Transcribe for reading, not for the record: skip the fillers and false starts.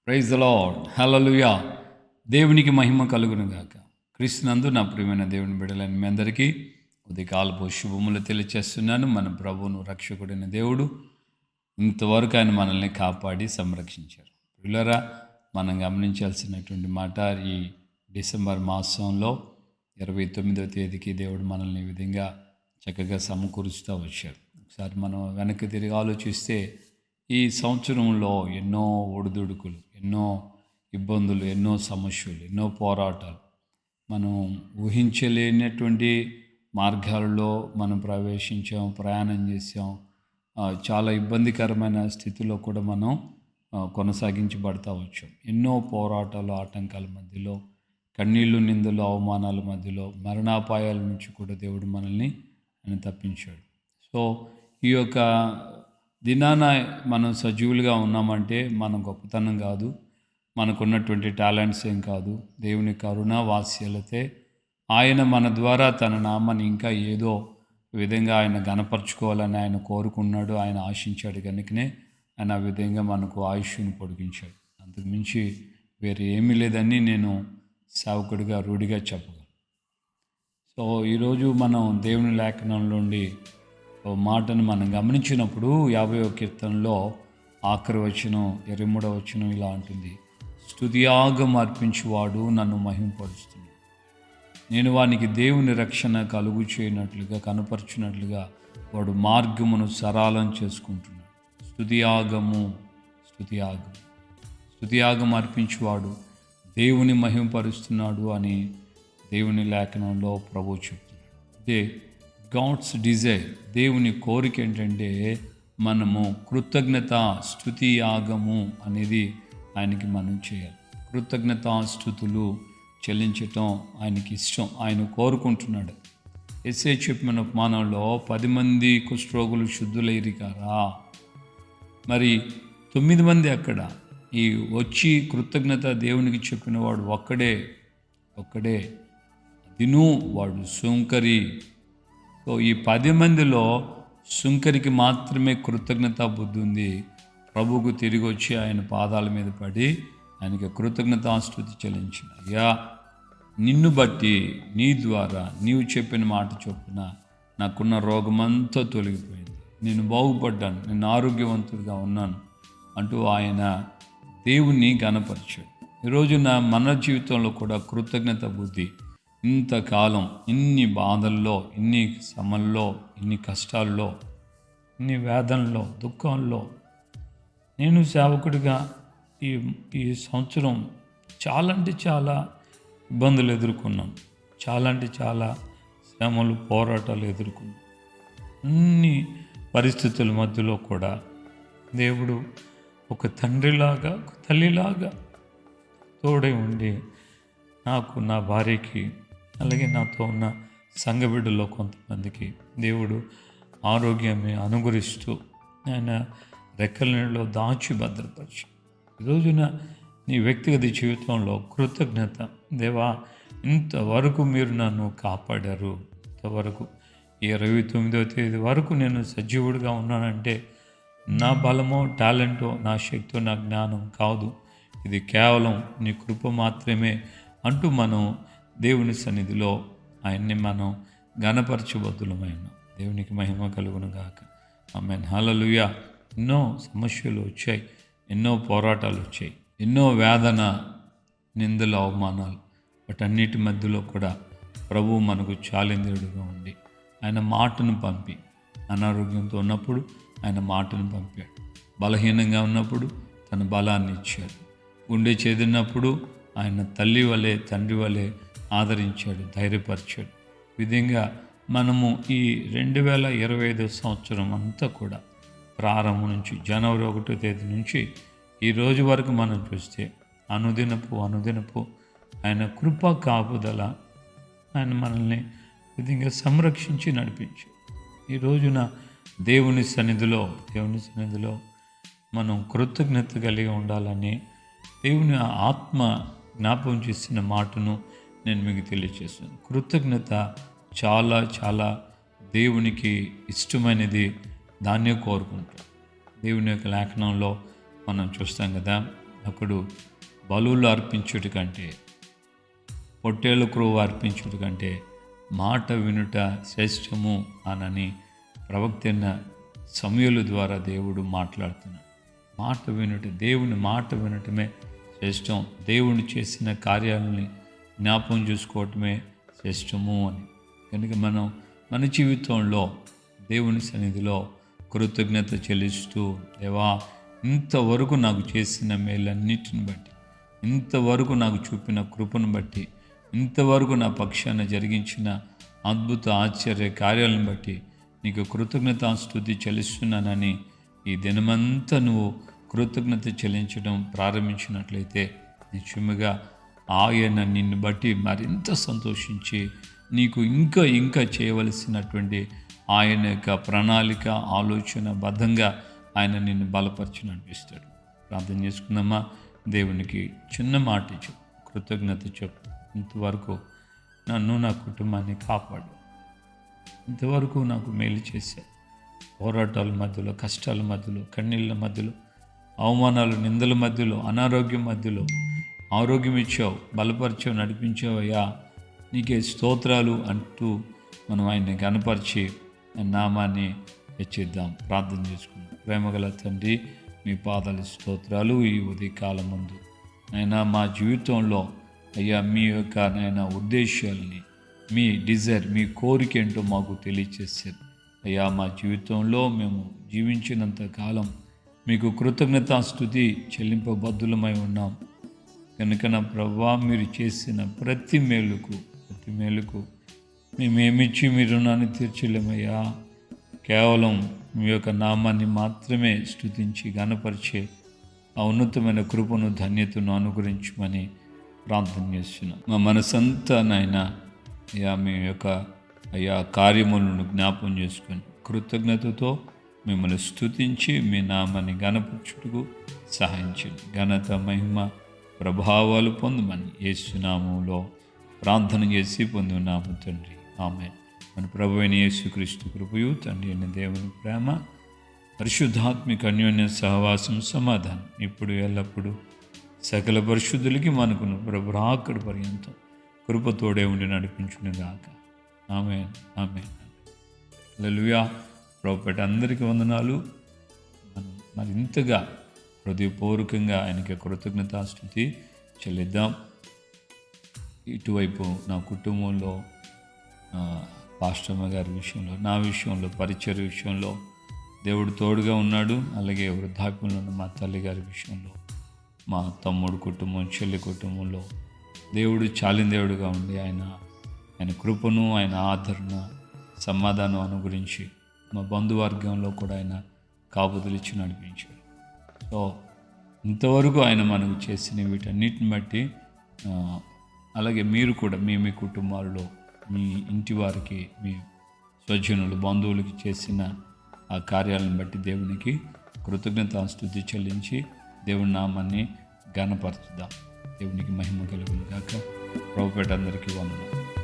Praise the lord, హల్లెలూయా. దేవునికి మహిమ కలుగును గాక. క్రీస్తునందు నా ప్రియమైన దేవుని బిడ్డలని మీ అందరికీ ఉదయకాలపు శుభములు తెలియచేస్తున్నాను. మన ప్రభువును రక్షకుడైన దేవుడు ఇంతవరకు ఆయన మనల్ని కాపాడి సంరక్షించారు. పిల్లరా, మనం గమనించాల్సినటువంటి మాట, ఈ డిసెంబర్ మాసంలో 29వ తేదీకి దేవుడు మనల్ని ఈ విధంగా చక్కగా సమకూరుస్తూ వచ్చారు. ఒకసారి మనం వెనక్కి తిరిగి ఆలోచిస్తే ఈ సంవత్సరంలో ఎన్నో ఒడిదుడుకులు, ఎన్నో ఇబ్బందులు, ఎన్నో సమస్యలు, ఎన్నో పోరాటాలు, మనం ఊహించలేనటువంటి మార్గాలలో మనం ప్రవేశించాం, ప్రయాణం చేసాం. చాలా ఇబ్బందికరమైన స్థితిలో కూడా మనం కొనసాగించబడతా వచ్చాం. ఎన్నో పోరాటాలు, ఆటంకాల మధ్యలో, కన్నీళ్ళు, నిందలు, అవమానాల మధ్యలో, మరణాపాయాల నుంచి కూడా దేవుడు మనల్ని ఆయన తప్పించాడు. సో ఈ యొక్క దినాన మనం సజీవులుగా ఉన్నామంటే మన గొప్పతనం కాదు, మనకున్నటువంటి టాలెంట్స్ ఏం కాదు, దేవుని కరుణ వాత్సల్యతే. ఆయన మన ద్వారా తన నామాన్ని ఇంకా ఏదో విధంగా ఆయన గణపరచుకోవాలని ఆయన కోరుకున్నాడు, ఆయన ఆశించాడు. కనుకనే ఆయన ఆ విధంగా మనకు ఆయుష్ను పొడిగించాడు. అంతకు మించి వేరే ఏమీ లేదని నేను సేవకుడిగా రూఢిగా చెప్పగలను. సో ఈరోజు మనం దేవుని లేఖనం నుండి ఓ మాటను మనం గమనించినప్పుడు 50వ కీర్తనలో ఆఖరి వచనం 23వ వచనం ఇలా ఉంటుంది: స్తుతియాగం అర్పించువాడు నన్ను మహింపరుస్తున్నాడు, నేను వానికి దేవుని రక్షణ కలుగు చేయనట్లుగా కనపరచునట్లుగా వాడు మార్గమును సరళం చేసుకుంటున్నాడు. స్తుతియాగము, స్తుతియాగం అర్పించువాడు దేవుని మహింపరుస్తున్నాడు అని దేవుని లేఖనంలో ప్రభువు చెప్తున్నాడు. అదే గాడ్స్ డిజైర్, దేవుని కోరిక ఏంటంటే మనము స్తుతి యాగము అనేది ఆయనకి మనం చేయాలి. స్తుతులు చెల్లించటం ఆయనకి ఇష్టం, ఆయన కోరుకుంటున్నాడు. ఎస్ఐ చెప్పిన ఉపమానంలో 10 మంది కుష్ఠరోగులు శుద్ధులైరి కారా, మరి 9 మంది అక్కడ ఈ వచ్చి కృతజ్ఞత దేవునికి చెప్పిన వాడు ఒక్కడే దిను, వాడు సుంకరి. సో ఈ 10 మందిలో సుంకరికి మాత్రమే కృతజ్ఞతా బుద్ధి ఉంది. ప్రభువుకు తిరిగి వచ్చి ఆయన పాదాల మీద పడి ఆయనకి కృతజ్ఞతాస్తుతి చెల్లించిన, అయ్యా నిన్ను బట్టి, నీ ద్వారా, నీవు చెప్పిన మాట చొప్పున నాకున్న రోగమంతా తొలగిపోయింది, నేను బాగుపడ్డాను, నేను ఆరోగ్యవంతుడిగా ఉన్నాను అంటూ ఆయన దేవుణ్ణి గణపరిచాడు. ఈరోజున మన జీవితంలో కూడా కృతజ్ఞత బుద్ధి, ఇంతకాలం ఇన్ని బాధల్లో, ఇన్ని శ్రమల్లో, ఇన్ని కష్టాల్లో, ఇన్ని వేదనలో, దుఃఖంలో నేను సేవకుడిగా ఈ సంవత్సరం చాలా అంటే చాలా ఇబ్బందులు ఎదుర్కొన్నాను, చాలా శ్రమలు, పోరాటాలు ఎదుర్కొన్నాను. అన్ని పరిస్థితుల మధ్యలో కూడా దేవుడు ఒక తండ్రిలాగా, ఒక తల్లిలాగా తోడై ఉండి నాకు, నా భార్యకి, అలాగే నాతో ఉన్న సంఘ బిడ్డలో కొంతమందికి దేవుడు ఆరోగ్యాన్ని అనుగ్రహిస్తూ ఆయన రెక్కల నీళ్ళలో దాచి భద్రపరిచి ఈరోజున నీ వ్యక్తిగత జీవితంలో కృతజ్ఞత, దేవా ఇంతవరకు మీరు నన్ను కాపాడారు, ఇంతవరకు 29వ తేదీ వరకు నేను సజీవుడిగా ఉన్నానంటే నా బలమో, టాలెంటో, నా శక్తో, నా జ్ఞానం కాదు, ఇది కేవలం నీ కృప మాత్రమే అంటూ మనం దేవుని సన్నిధిలో ఆయన్ని మనం ఘనపరచబద్దులమైన దేవునికి మహిమ కలుగును గాక. ఆమేన్, హల్లెలూయా. ఎన్నో సమస్యలు వచ్చాయి, ఎన్నో పోరాటాలు వచ్చాయి, ఎన్నో వేదన, నిందలు, అవమానాలు, వాటన్నిటి మధ్యలో కూడా ప్రభువు మనకు చాలింద్రుడిగా ఉండి ఆయన మాటను పంపి, అనారోగ్యంతో ఉన్నప్పుడు ఆయన మాటను పంపాడు, బలహీనంగా ఉన్నప్పుడు తన బలాన్ని ఇచ్చాడు, గుండె చేదినప్పుడు ఆయన తల్లి వలె, తండ్రి వలె ఆదరించాడు, ధైర్యపరిచాడు. విధంగా మనము ఈ 2025 సంవత్సరం అంతా కూడా ప్రారంభం నుంచి జనవరి 1వ తేదీ నుంచి ఈ రోజు వరకు మనం చూస్తే అనుదినపు ఆయన కృపా కాపుదల, ఆయన మనల్ని విధంగా సంరక్షించి నడిపించాడు. ఈ రోజున దేవుని సన్నిధిలో మనం కృతజ్ఞత కలిగి ఉండాలని దేవుని ఆత్మ జ్ఞాపకం చేసిన మాటను నేను మీకు తెలియజేస్తాను. కృతజ్ఞత చాలా దేవునికి ఇష్టమైనది, దాన్నే కోరుకుంటాం. దేవుని యొక్క లేఖనంలో మనం చూస్తాం కదా, అప్పుడు బలులు అర్పించుట కంటే, పొట్టేలు క్రొవ్వు అర్పించుట కంటే మాట వినుట శ్రేష్టము అనని ప్రవక్తైన సమూయేలు ద్వారా దేవుడు మాట్లాడుతున్నాడు. మాట వినుట, దేవుని మాట వినటమే శ్రేష్టం. దేవుని చేసిన కార్యాలని జ్ఞాపకం చూసుకోవటమే శ్రేష్టము అని. కనుక మనం మన జీవితంలో దేవుని సన్నిధిలో కృతజ్ఞత చెల్లిస్తూ, దేవా ఇంతవరకు నాకు చేసిన మేలన్నిటిని బట్టి, ఇంతవరకు నాకు చూపిన కృపను బట్టి, ఇంతవరకు నా పక్షాన జరిగించిన అద్భుత ఆశ్చర్య కార్యాలను బట్టి నీకు కృతజ్ఞతాస్తుతి చెల్లిస్తున్నానని ఈ దినమంతా నువ్వు కృతజ్ఞత చెల్లించడం ప్రారంభించినట్లయితే నిజముగా ఆయన నిన్ను బట్టి మరింత సంతోషించి నీకు ఇంకా చేయవలసినటువంటి ఆయన యొక్క ప్రణాళిక, ఆలోచన బద్ధంగా ఆయన నిన్ను బలపరచనిపిస్తాడు. ప్రార్థన చేసుకుందామా? దేవునికి చిన్న మాట చెప్పు, కృతజ్ఞత చెప్పు. ఇంతవరకు నన్ను, నా కుటుంబాన్ని కాపాడు, ఇంతవరకు నాకు మేలు చేశావు. పోరాటాల మధ్యలో, కష్టాల మధ్యలో, కన్నీళ్ళ మధ్యలో, అవమానాలు, నిందల మధ్యలో, అనారోగ్యం మధ్యలో ఆరోగ్యం ఇచ్చావు, బలపరిచావు, నడిపించావయ్యా, నీకే స్తోత్రాలు అంటూ మనం ఆయన్ని కనపరిచి నామాన్ని హెచ్చిద్దాం. ప్రార్థన చేసుకుందాం. ప్రేమగల తండ్రి, మీ పాదాల స్తోత్రాలు. ఈ ఉదయకాలం ముందు నైనా మా జీవితంలో అయ్యా మీ యొక్క నైనా ఉద్దేశాలని, మీ డిజైర్, మీ కోరిక ఏంటో మాకు తెలియచేశారు. అయ్యా మా జీవితంలో మేము జీవించినంత కాలం మీకు కృతజ్ఞతాస్తుతి చెల్లింపబద్ధులమై ఉన్నాం. కనుక నా ప్రభువా, మీరు చేసిన ప్రతి మేలుకు మేమేమిచ్చి మీ రుణాన్ని తీర్చలేమయ్యా. కేవలం మీ యొక్క నామాన్ని మాత్రమే స్తుతించి గణపరిచే ఆ ఉన్నతమైన కృపను, ధన్యతను అనుగ్రహించమని ప్రార్థన చేస్తున్నాం. మా మనసంతా నాయనా అయ్యా మీ యొక్క కార్యములను జ్ఞాపం చేసుకొని కృతజ్ఞతతో మిమ్మల్ని స్తుతించి మీ నామాన్ని గణపరచుటకు సహాయం చేయండి. ఘనత, మహిమ, ప్రభావాలు పొందమని యేసు నామములో ప్రార్థన చేసి పొంది ఉన్నాము తండ్రి. ఆమేన్. మన ప్రభువైన యేసుక్రీస్తు కృపయు, తండ్రి అయిన దేవుని ప్రేమ, పరిశుద్ధాత్మిక అన్యోన్య సహవాసం, సమాధానం ఇప్పుడు ఎల్లప్పుడూ సకల పరిశుద్ధులకి మనకును ప్రభు రాకడ పర్యంతం కృపతోడే ఉండి నడిపించునుగాక. ఆమేన్, ఆమేన్. హల్లెలూయా. ప్రభుపేట అందరికీ వందనాలు. మనం మరింతగా హృదయపూర్వకంగా ఆయనకి కృతజ్ఞతాస్తుతి చెల్లిద్దాం. ఇటువైపు నా కుటుంబంలో, పాస్టమ్మ గారి విషయంలో, నా విషయంలో, పరిచర్య విషయంలో దేవుడు తోడుగా ఉన్నాడు. అలాగే వృద్ధాప్యంలో ఉన్న మా తల్లి గారి విషయంలో, మా తమ్ముడు కుటుంబం, చెల్లి కుటుంబంలో దేవుడు చాలిన దేవుడుగా ఉండి ఆయన కృపను, ఆయన ఆదరణ, సమాధానం అనుగురించి మా బంధువర్గంలో కూడా ఆయన కాపుదలిచ్చి నడిపించాడు. సో ఇంతవరకు ఆయన మనకు చేసిన వీటన్నిటిని బట్టి, అలాగే మీరు కూడా మీ కుటుంబాల్లో మీ ఇంటి వారికి, మీ స్వజనులు, బంధువులకి చేసిన ఆ కార్యాలను బట్టి దేవునికి కృతజ్ఞతాస్తుతి చెల్లించి దేవుని నామాన్ని ఘనపరచుదాం. దేవునికి మహిమ కలుగును గాక. ప్రభుపేట అందరికీ వందనాలు.